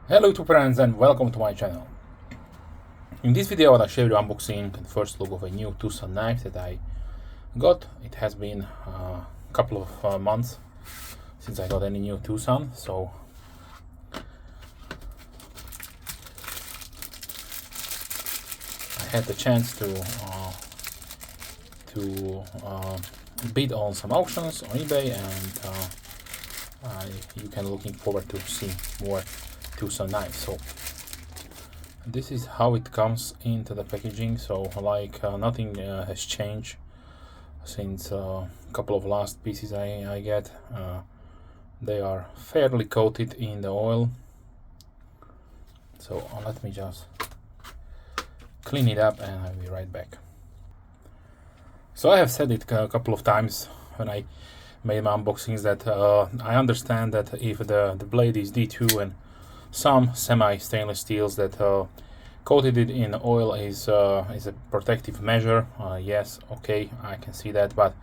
Hello to friends and welcome to my channel. In this video I will show you unboxing and first look of a new Twosun knife that I got. It has been a couple of months since I got any new Twosun, so I had the chance to bid on some auctions on eBay, and you can looking forward to see more Twosun knives. So this is how it comes into the packaging. So nothing has changed since a couple of last pieces I get. They are fairly coated in the oil, so let me just clean it up and I'll be right back. So I have said it a couple of times when I made my unboxings that I understand that if the blade is D2 and some semi-stainless steels that coated it in oil is a protective measure. Yes, okay, I can see that, but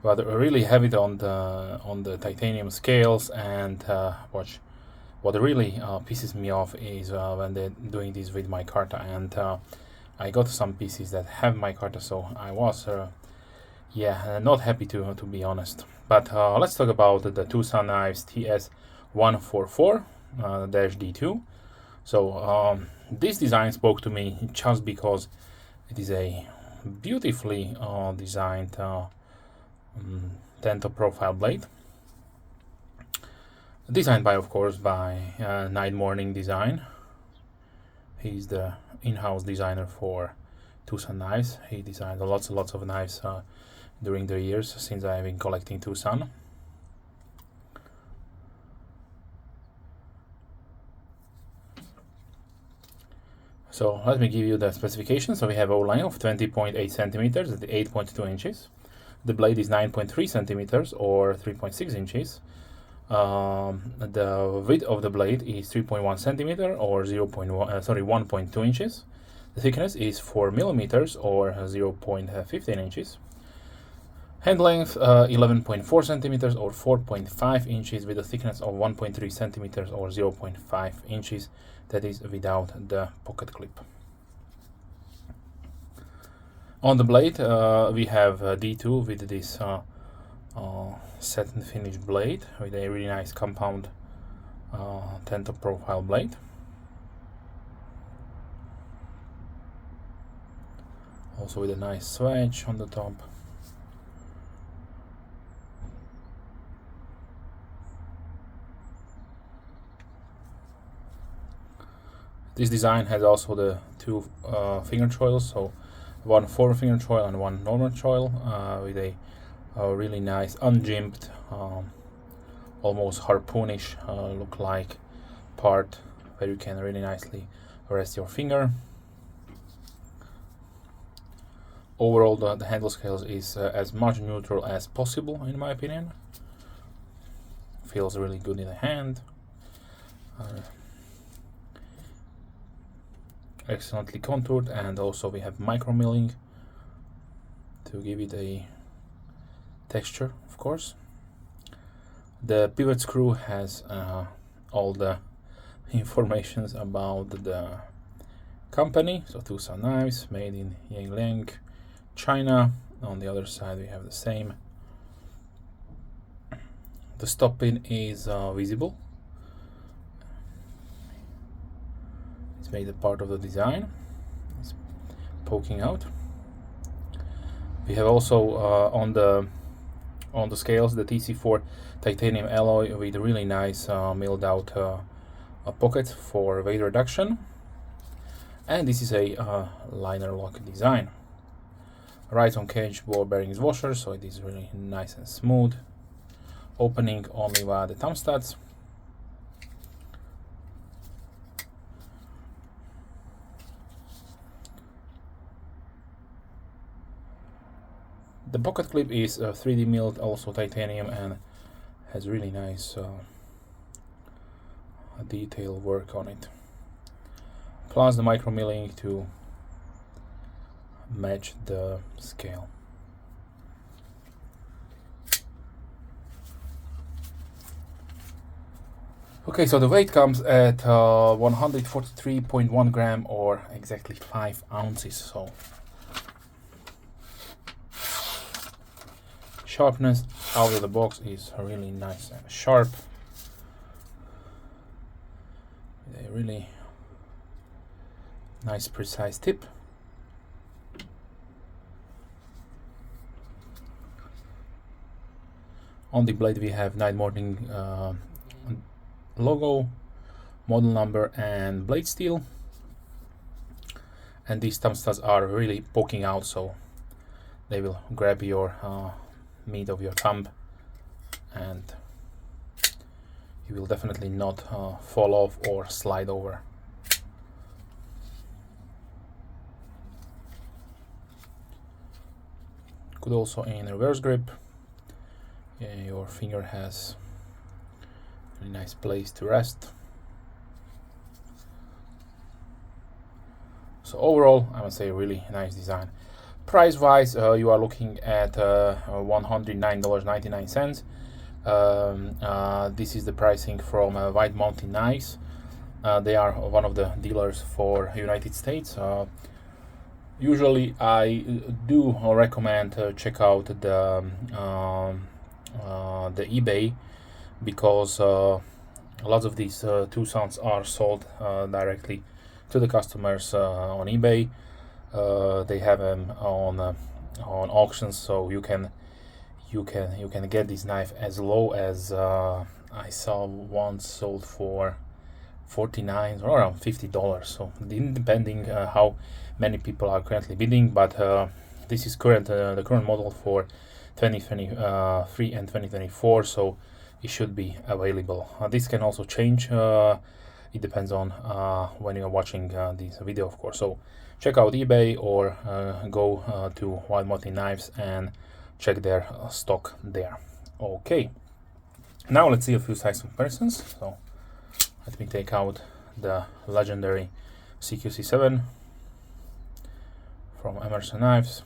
really have it on the titanium scales, and what really pisses me off is when they're doing this with micarta, and I got some pieces that have micarta, so I was not happy to be honest. But let's talk about the Twosun knives TS144-D2. So this design spoke to me just because it is a beautifully designed Tanto profile blade, designed by, of course, by Night Morning Design. He's the in-house designer for Twosun knives. He designed lots and lots of knives during the years since I've been collecting Twosun. So let me give you the specifications. So we have a line of 20.8 centimeters at 8.2 inches. The blade is 9.3 centimeters or 3.6 inches. The width of the blade is 3.1 centimeter or 1.2 inches. The thickness is 4 millimeters or 0.15 inches. Hand length 11.4 centimeters or 4.5 inches with a thickness of 1.3 centimeters or 0.5 inches. That is without the pocket clip. On the blade we have D2 with this satin finished blade with a really nice compound Tanto profile blade. Also with a nice swedge on the top. This design has also the two finger choils, so one four-finger choil and one normal choil with a really nice unjimped, almost harpoonish look-like part where you can really nicely rest your finger. Overall, the handle scales is as much neutral as possible, in my opinion. Feels really good in the hand. Excellently contoured, and also we have micro milling to give it a texture, of course. The pivot screw has all the informations about the company, so Twosun knives made in Yangliang, China. On the other side we have the same. The stop pin is visible. It's made a part of the design. It's poking out. We have also on the scales the TC4 Titanium alloy with really nice milled out pockets for weight reduction. And this is a liner lock design. Right on cage ball bearings washer, so it is really nice and smooth. Opening only via the thumb studs. The pocket clip is 3D milled, also titanium, and has really nice detail work on it. Plus the micro milling to match the scale. Okay, so the weight comes at 143.1 gram, or exactly 5 ounces. So sharpness out of the box is really nice and sharp. A really nice precise tip. On the blade we have Night Morning logo, model number, and blade steel. And these thumb studs are really poking out, so they will grab your meat of your thumb, and you will definitely not fall off or slide over. Good also in reverse grip. Yeah, your finger has a really nice place to rest. So overall, I would say really nice design. Price wise, you are looking at $109.99. This is the pricing from White Mountain Knives. They are one of the dealers for United States. Usually I do recommend check out the eBay, because lots of these Twosuns are sold directly to the customers on eBay. They have them on auctions, so you can get this knife as low as I saw once sold for $49 or around $50. So depending how many people are currently bidding, but this is the current model for 2023 and 2024, so it should be available. This can also change. It depends on when you're watching this video, of course. So check out eBay or go to White Mountain Knives and check their stock there. Okay, now let's see a few size comparisons. So let me take out the legendary CQC7 from Emerson Knives,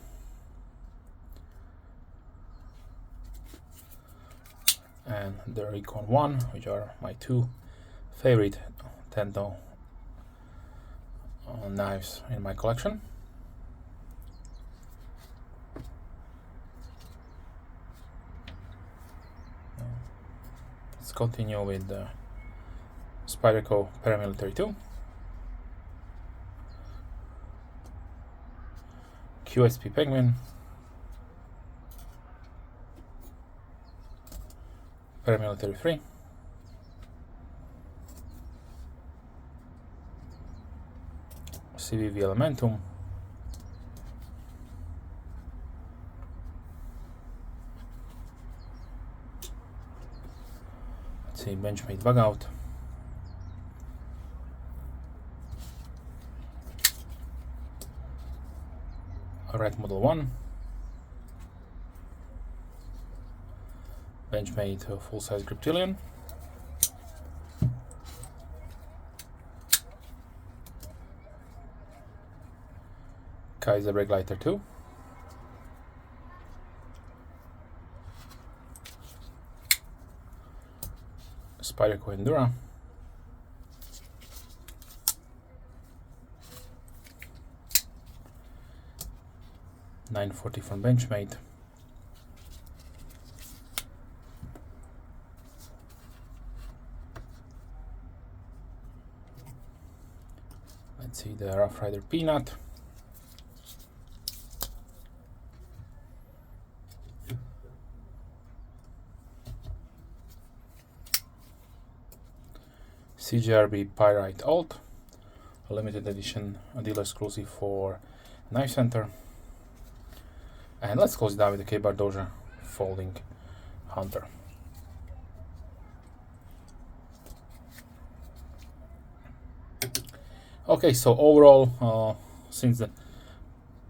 and the Recon 1, which are my two favorite Tanto knives in my collection. Let's continue with the Spyderco Paramilitary 2, QSP Penguin, Paramilitary 3, CVV Elementum, let's see, Benchmade Bug Out, Red Model 1, Benchmade full-size Griptilian, Kaiser Breaklighter 2, Spyderco Endura, .940 from Benchmade, let's see, the Rough Rider Peanut, CGRB Pyrite Alt, a limited edition, a dealer exclusive for Knife Center. And let's close it out with the K-Bar Doja Folding Hunter. Okay, so overall, since the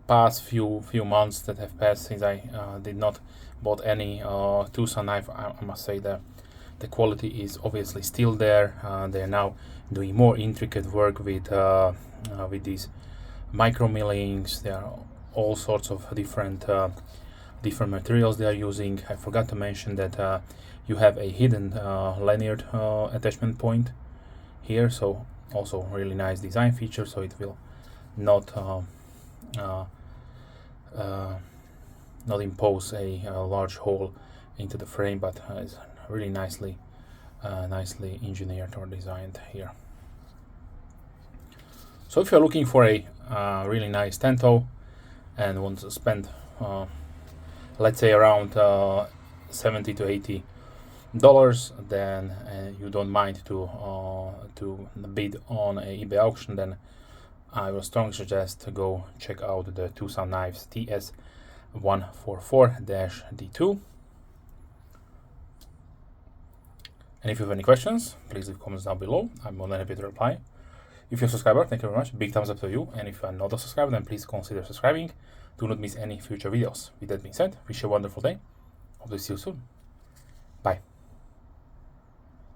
past few months that have passed since I did not bought any Twosun knife, I must say that the quality is obviously still there. They are now doing more intricate work with these micro millings. There are all sorts of different different materials they are using. I forgot to mention that you have a hidden lanyard attachment point here, so also really nice design feature, so it will not not impose a large hole into the frame, but it's really nicely engineered or designed here. So if you're looking for a really nice Tanto and want to spend let's say around $70 to $80, then you don't mind to bid on a eBay auction, then I will strongly suggest to go check out the Twosun knives TS144-D2. And if you have any questions, please leave comments down below. I'm more than happy to reply. If you're a subscriber, thank you very much. Big thumbs up to you. And if you are not a subscriber, then please consider subscribing. Do not miss any future videos. With that being said, wish you a wonderful day. Hope to see you soon. Bye.